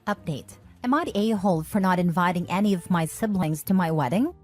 Update. Am I the a-hole for not inviting any of my siblings to my wedding?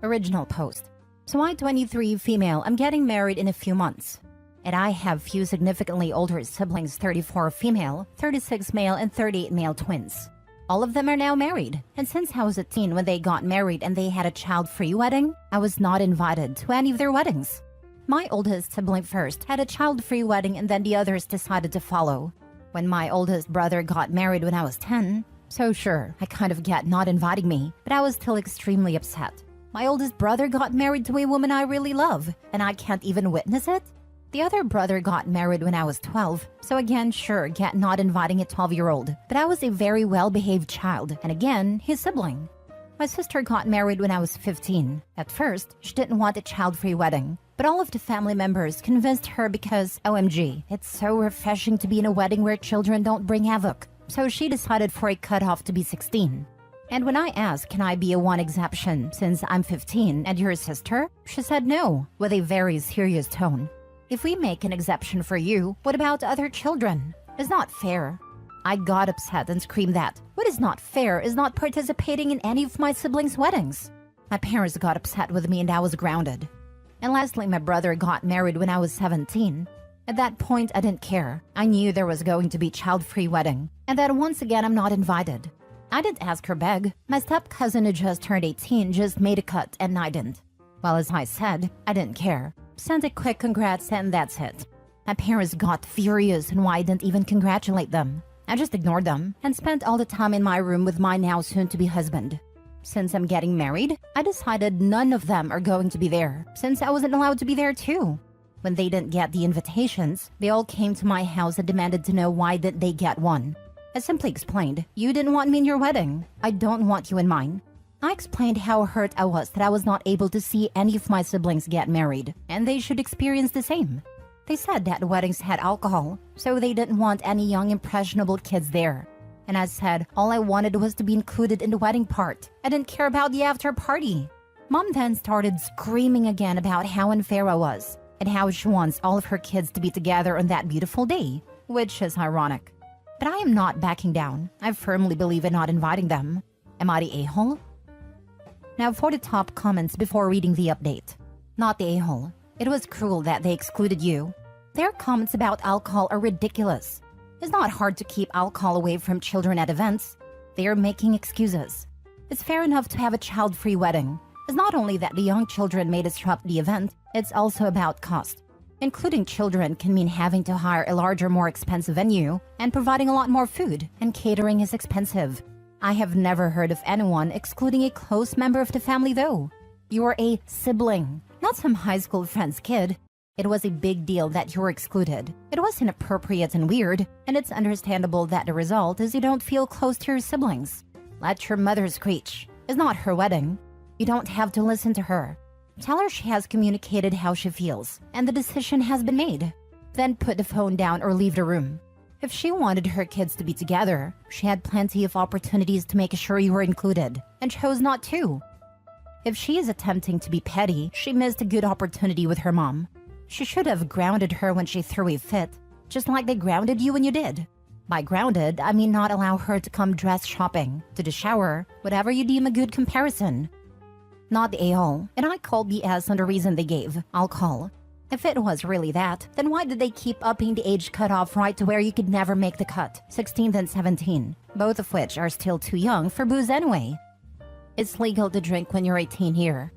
Original post. So I'm 23 female, I'm getting married in a few months. And I have few significantly older siblings, 34 female, 36 male, and 38 male twins. All of them are now married, and since I was a teen when they got married and they had a child-free wedding, I was not invited to any of their weddings. My oldest sibling first had a child-free wedding and then the others decided to follow. When my oldest brother got married when I was 10, so sure, I kind of get not inviting me, but I was still extremely upset. My oldest brother got married to a woman I really love, and I can't even witness it? The other brother got married when I was 12, so again, sure, get not inviting a 12-year-old, but I was a very well-behaved child, and again, his sibling. My sister got married when I was 15. At first, she didn't want a child-free wedding, but all of the family members convinced her because, OMG, it's so refreshing to be in a wedding where children don't bring havoc. So she decided for a cutoff to be 16. And when I asked, can I be a one exception since I'm 15 and you're a sister? She said no, with a very serious tone. If we make an exception for you, what about other children? It's not fair. I got upset and screamed that what is not fair is not participating in any of my siblings' weddings. My parents got upset with me and I was grounded. And lastly, my brother got married when I was 17. At that point, I didn't care. I knew there was going to be child-free wedding, and that once again I'm not invited. I didn't ask her beg. My step-cousin who just turned 18 just made a cut and I didn't. Well, as I said, I didn't care. Sent a quick congrats and that's it. My parents got furious and why I didn't even congratulate them. I just ignored them and spent all the time in my room with my now soon-to-be husband. Since I'm getting married, I decided none of them are going to be there, since I wasn't allowed to be there too. When they didn't get the invitations, they all came to my house and demanded to know why didn't they get one. I simply explained, you didn't want me in your wedding. I don't want you in mine. I explained how hurt I was that I was not able to see any of my siblings get married, and they should experience the same. They said that weddings had alcohol, so they didn't want any young impressionable kids there. And I said, all I wanted was to be included in the wedding part. I didn't care about the after party. Mom then started screaming again about how unfair I was, and how she wants all of her kids to be together on that beautiful day, which is ironic. But I am not backing down. I firmly believe in not inviting them. Am I the a-hole? Now for the top comments before reading the update. Not the a-hole. It was cruel that they excluded you. Their comments about alcohol are ridiculous. It's not hard to keep alcohol away from children at events. They are making excuses. It's fair enough to have a child-free wedding. It's not only that the young children may disrupt the event, it's also about cost. Including children can mean having to hire a larger, more expensive venue, and providing a lot more food, and catering is expensive. I have never heard of anyone excluding a close member of the family though. You are a sibling, not some high school friend's kid. It was a big deal that you were excluded. It was inappropriate and weird, and it's understandable that the result is you don't feel close to your siblings. Let your mother screech. It's not her wedding. You don't have to listen to her. Tell her she has communicated how she feels, and the decision has been made. Then put the phone down or leave the room. If she wanted her kids to be together, she had plenty of opportunities to make sure you were included, and chose not to. If she is attempting to be petty, she missed a good opportunity with her mom. She should have grounded her when she threw a fit, just like they grounded you when you did. By grounded, I mean not allow her to come dress shopping, to the shower, whatever you deem a good comparison. Not the a-hole, and I called BS on the reason they gave, alcohol. If it was really that, then why did they keep upping the age cutoff right to where you could never make the cut, 16 and 17, both of which are still too young for booze anyway? It's legal to drink when you're 18 here.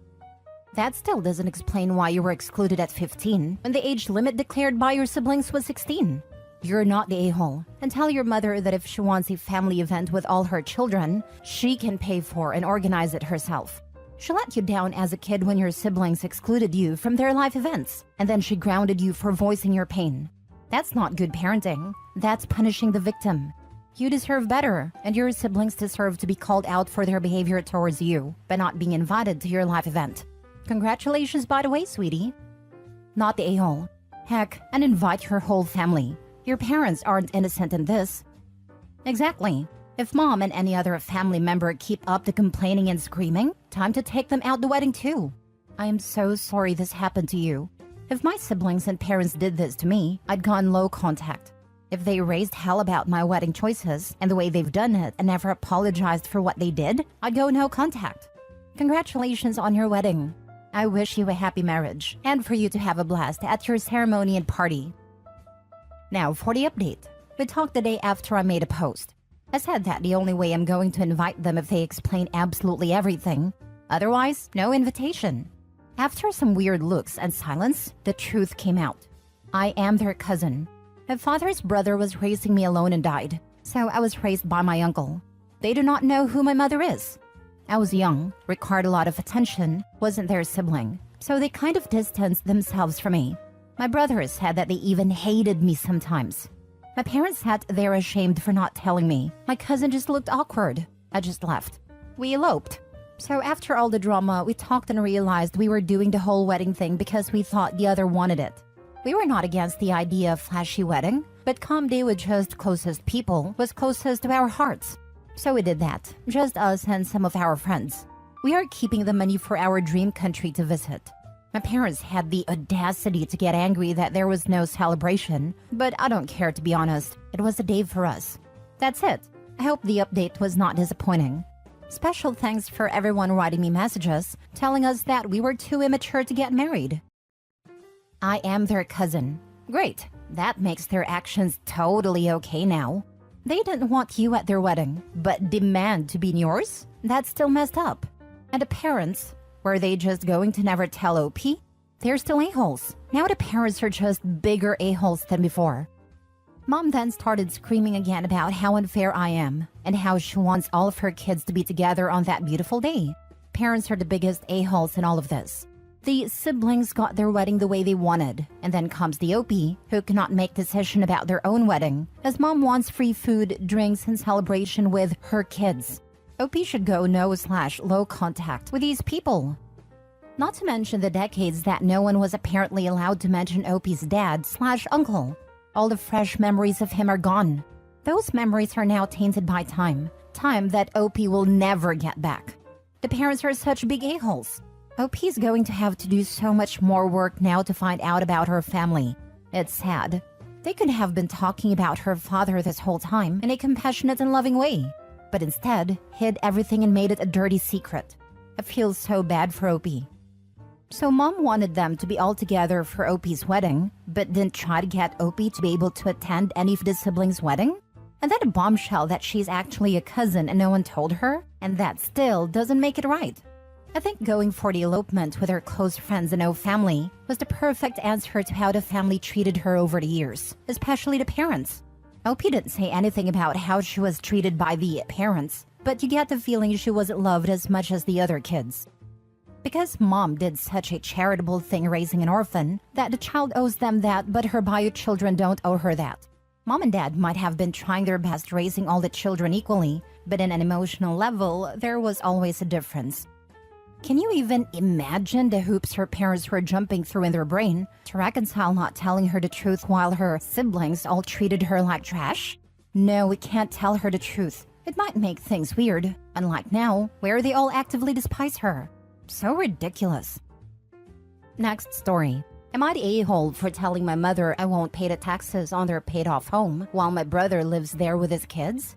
That still doesn't explain why you were excluded at 15 when the age limit declared by your siblings was 16. You're not the a-hole, and tell your mother that if she wants a family event with all her children, she can pay for and organize it herself. She let you down as a kid when your siblings excluded you from their life events, and then she grounded you for voicing your pain. That's not good parenting. That's punishing the victim. You deserve better, and your siblings deserve to be called out for their behavior towards you by not being invited to your life event. Congratulations, by the way, sweetie. Not the a-hole. Heck, and invite your whole family. Your parents aren't innocent in this. Exactly. If mom and any other family member keep up the complaining and screaming, time to take them out the wedding too. I am so sorry this happened to you. If my siblings and parents did this to me, I'd gone low contact. If they raised hell about my wedding choices and the way they've done it and never apologized for what they did, I'd go no contact. Congratulations on your wedding. I wish you a happy marriage and for you to have a blast at your ceremony and party. Now for the update. We talked the day after I made a post. I said that the only way I'm going to invite them if they explain absolutely everything. Otherwise, no invitation. After some weird looks and silence, the truth came out. I am their cousin. My father's brother was raising me alone and died, so I was raised by my uncle. They do not know who my mother is. I was young, required a lot of attention, wasn't their sibling, so they kind of distanced themselves from me. My brother said that they even hated me sometimes. My parents said they're ashamed for not telling me. My cousin just looked awkward. I just left. We eloped. So after all the drama, we talked and realized we were doing the whole wedding thing because we thought the other wanted it. We were not against the idea of flashy wedding, but calm day with just closest people was closest to our hearts. So we did that, just us and some of our friends. We are keeping the money for our dream country to visit. My parents had the audacity to get angry that there was no celebration, but I don't care, to be honest. It was a day for us. That's it. I hope the update was not disappointing. Special thanks for everyone writing me messages, telling us that we were too immature to get married. I am their cousin. Great. That makes their actions totally okay now. They didn't want you at their wedding, but demand to be in yours? That's still messed up. And the parents, were they just going to never tell OP? They're still a-holes. Now the parents are just bigger a-holes than before. Mom then started screaming again about how unfair I am and how she wants all of her kids to be together on that beautiful day. Parents are the biggest a-holes in all of this. The siblings got their wedding the way they wanted, and then comes the OP, who cannot make decision about their own wedding, as mom wants free food, drinks, and celebration with her kids. OP should go no/low contact with these people. Not to mention the decades that no one was apparently allowed to mention OP's dad/uncle. All the fresh memories of him are gone. Those memories are now tainted by time that OP will never get back. The parents are such big a-holes. OP's going to have to do so much more work now to find out about her family. It's sad. They could have been talking about her father this whole time in a compassionate and loving way, but instead hid everything and made it a dirty secret. I feel so bad for OP. So mom wanted them to be all together for OP's wedding, but didn't try to get OP to be able to attend any of the siblings' wedding? And then a bombshell that she's actually a cousin and no one told her? And that still doesn't make it right. I think going for the elopement with her close friends and no family was the perfect answer to how the family treated her over the years, especially the parents. OP didn't say anything about how she was treated by the parents, but you get the feeling she wasn't loved as much as the other kids. Because mom did such a charitable thing raising an orphan, that the child owes them that, but her bio children don't owe her that. Mom and dad might have been trying their best raising all the children equally, but in an emotional level, there was always a difference. Can you even imagine the hoops her parents were jumping through in their brain to reconcile not telling her the truth while her siblings all treated her like trash? No, we can't tell her the truth. It might make things weird, unlike now, where they all actively despise her. So ridiculous. Next story. Am I the a-hole for telling my mother I won't pay the taxes on their paid-off home while my brother lives there with his kids?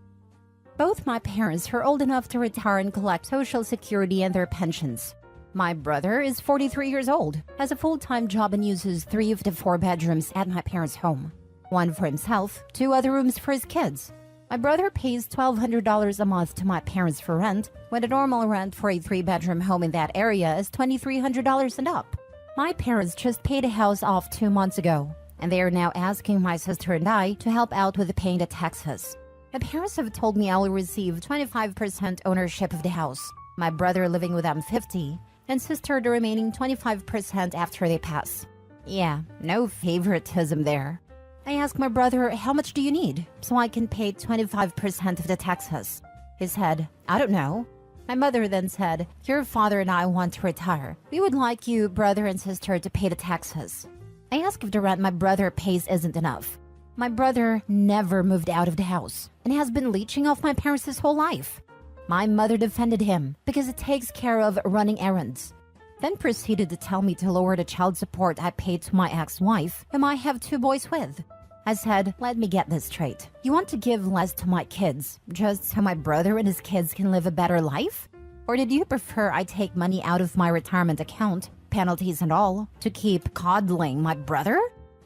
Both my parents are old enough to retire and collect Social Security and their pensions. My brother is 43 years old, has a full-time job and uses 3 of the 4 bedrooms at my parents' home. 1 for himself, 2 other rooms for his kids. My brother pays $1,200 a month to my parents for rent, when the normal rent for a 3-bedroom home in that area is $2,300 and up. My parents just paid a house off 2 months ago, and they are now asking my sister and I to help out with paying the taxes. My parents have told me I will receive 25% ownership of the house, my brother living with them 50%, and sister the remaining 25% after they pass. Yeah, no favoritism there. I asked my brother, how much do you need, so I can pay 25% of the taxes? He said, I don't know. My mother then said, your father and I want to retire. We would like you, brother and sister, to pay the taxes. I asked if the rent my brother pays isn't enough. My brother never moved out of the house and has been leeching off my parents his whole life. My mother defended him because it takes care of running errands. Then proceeded to tell me to lower the child support I paid to my ex-wife, whom I have 2 boys with. I said, let me get this straight. You want to give less to my kids, just so my brother and his kids can live a better life? Or did you prefer I take money out of my retirement account, penalties and all, to keep coddling my brother?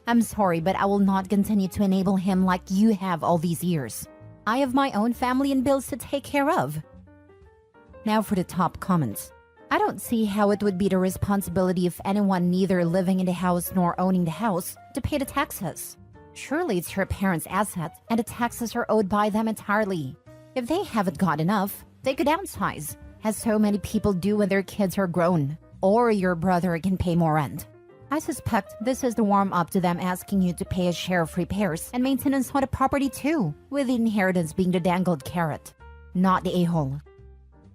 I'm sorry, but I will not continue to enable him like you have all these years. I have my own family and bills to take care of. Now for the top comments. I don't see how it would be the responsibility of anyone neither living in the house nor owning the house to pay the taxes. Surely it's your parents' asset, and the taxes are owed by them entirely. If they haven't got enough, they could downsize, as so many people do when their kids are grown. Or your brother can pay more rent. I suspect this is the warm-up to them asking you to pay a share of repairs and maintenance on the property too, with the inheritance being the dangled carrot, not the a-hole.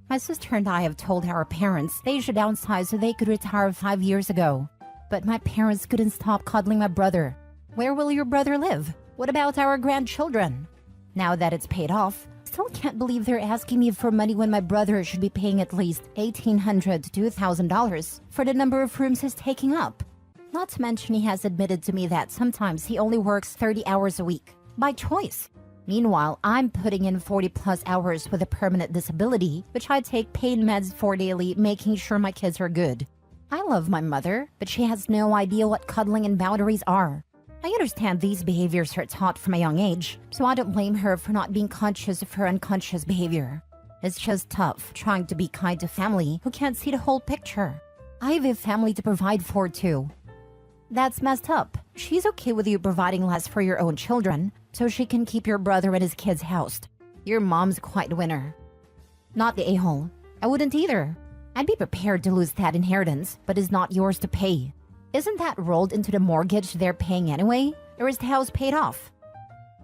My sister and I have told our parents they should downsize so they could retire 5 years ago. But my parents couldn't stop coddling my brother. Where will your brother live? What about our grandchildren? Now that it's paid off, still can't believe they're asking me for money when my brother should be paying at least $1,800 to $2,000 for the number of rooms he's taking up. Not to mention he has admitted to me that sometimes he only works 30 hours a week, by choice. Meanwhile, I'm putting in 40+ hours with a permanent disability, which I take pain meds for daily, making sure my kids are good. I love my mother, but she has no idea what cuddling and boundaries are. I understand these behaviors are taught from a young age, so I don't blame her for not being conscious of her unconscious behavior. It's just tough trying to be kind to family who can't see the whole picture. I have a family to provide for too. That's messed up. She's okay with you providing less for your own children, so she can keep your brother and his kids housed. Your mom's quite a winner. Not the a-hole. I wouldn't either. I'd be prepared to lose that inheritance, but it's not yours to pay. Isn't that rolled into the mortgage they're paying anyway? Or is the house paid off?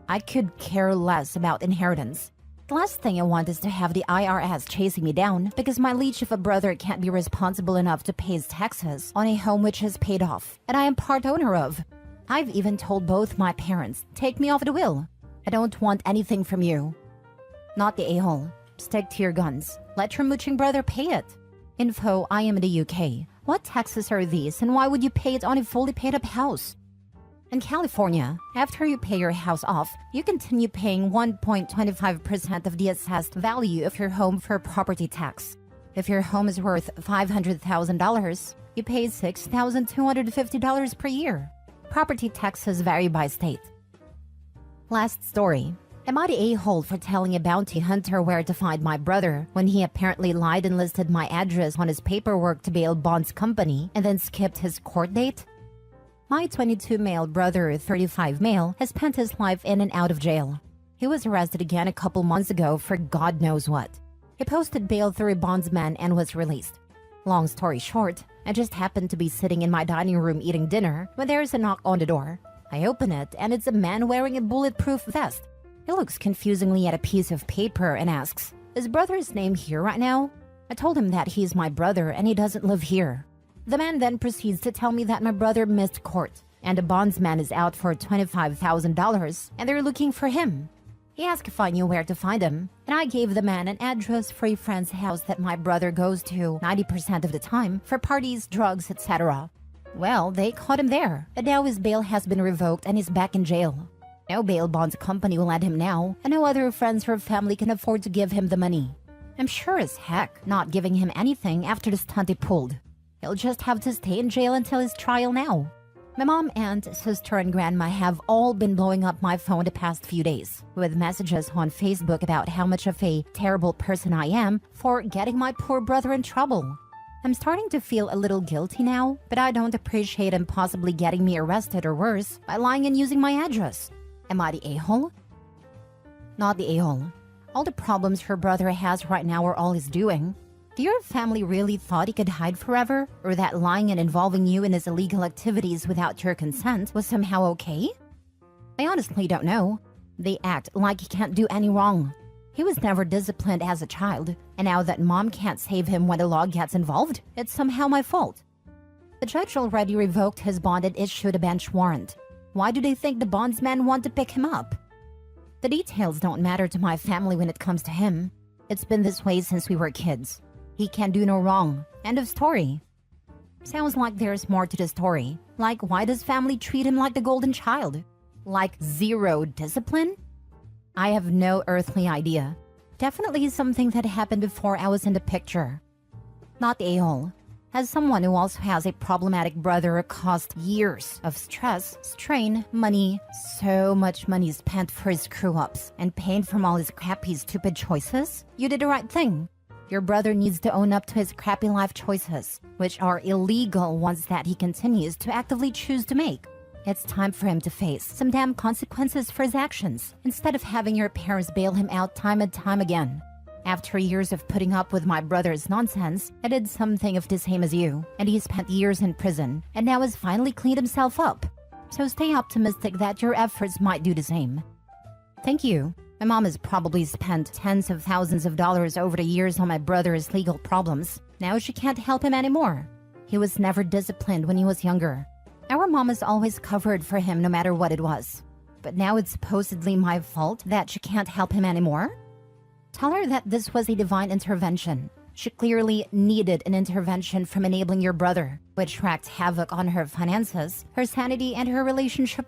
I could care less about inheritance. The last thing I want is to have the IRS chasing me down because my leech of a brother can't be responsible enough to pay his taxes on a home which is paid off, and I am part owner of. I've even told both my parents, take me off the will. I don't want anything from you. Not the a-hole. Stick to your guns. Let your mooching brother pay it. Info, I am in the UK. What taxes are these and why would you pay it on a fully paid up house? In California, after you pay your house off, you continue paying 1.25% of the assessed value of your home for property tax. If your home is worth $500,000, you pay $6,250 per year. Property taxes vary by state. Last story. Am I the a-hole for telling a bounty hunter where to find my brother when he apparently lied and listed my address on his paperwork to bail bonds company and then skipped his court date? My 22 male brother, 35 male, has spent his life in and out of jail. He was arrested again a couple months ago for God knows what. He posted bail through a bondsman and was released. Long story short, I just happened to be sitting in my dining room eating dinner when there's a knock on the door. I open it and it's a man wearing a bulletproof vest. He looks confusingly at a piece of paper and asks, is brother's name here right now? I told him that he's my brother and he doesn't live here. The man then proceeds to tell me that my brother missed court and the bondsman is out for $25,000 and they're looking for him. He asked if I knew where to find him, and I gave the man an address for a friend's house that my brother goes to 90% of the time for parties, drugs, etc. Well, they caught him there, and now his bail has been revoked and he's back in jail. No bail bonds company will let him now, and no other friends or family can afford to give him the money. I'm sure as heck not giving him anything after the stunt he pulled. He'll just have to stay in jail until his trial now. My mom, aunt, sister, and grandma have all been blowing up my phone the past few days with messages on Facebook about how much of a terrible person I am for getting my poor brother in trouble. I'm starting to feel a little guilty now, but I don't appreciate him possibly getting me arrested or worse by lying and using my address. Am I the a-hole? Not the a-hole. All the problems her brother has right now are all he's doing. Do your family really thought he could hide forever? Or that lying and involving you in his illegal activities without your consent was somehow okay? I honestly don't know. They act like he can't do any wrong. He was never disciplined as a child, and now that mom can't save him when the law gets involved, it's somehow my fault. The judge already revoked his bond and issued a bench warrant. Why do they think the bondsman want to pick him up? The details don't matter to my family when it comes to him. It's been this way since we were kids. He can do no wrong. End of story. Sounds like there's more to the story. Like, why does family treat him like the golden child? Like zero discipline? I have no earthly idea. Definitely something that happened before I was in the picture. Not the a-hole. As someone who also has a problematic brother, it caused years of stress, strain, money, so much money spent for his screw-ups, and pain from all his crappy, stupid choices. You did the right thing. Your brother needs to own up to his crappy life choices, which are illegal ones that he continues to actively choose to make. It's time for him to face some damn consequences for his actions, instead of having your parents bail him out time and time again. After years of putting up with my brother's nonsense, I did something of the same as you, and he spent years in prison, and now has finally cleaned himself up. So stay optimistic that your efforts might do the same. Thank you. My mom has probably spent tens of thousands of dollars over the years on my brother's legal problems. Now she can't help him anymore. He was never disciplined when he was younger. Our mom has always covered for him no matter what it was. But now it's supposedly my fault that she can't help him anymore? Tell her that this was a divine intervention. She clearly needed an intervention from enabling your brother, which wreaked havoc on her finances, her sanity, and her relationship with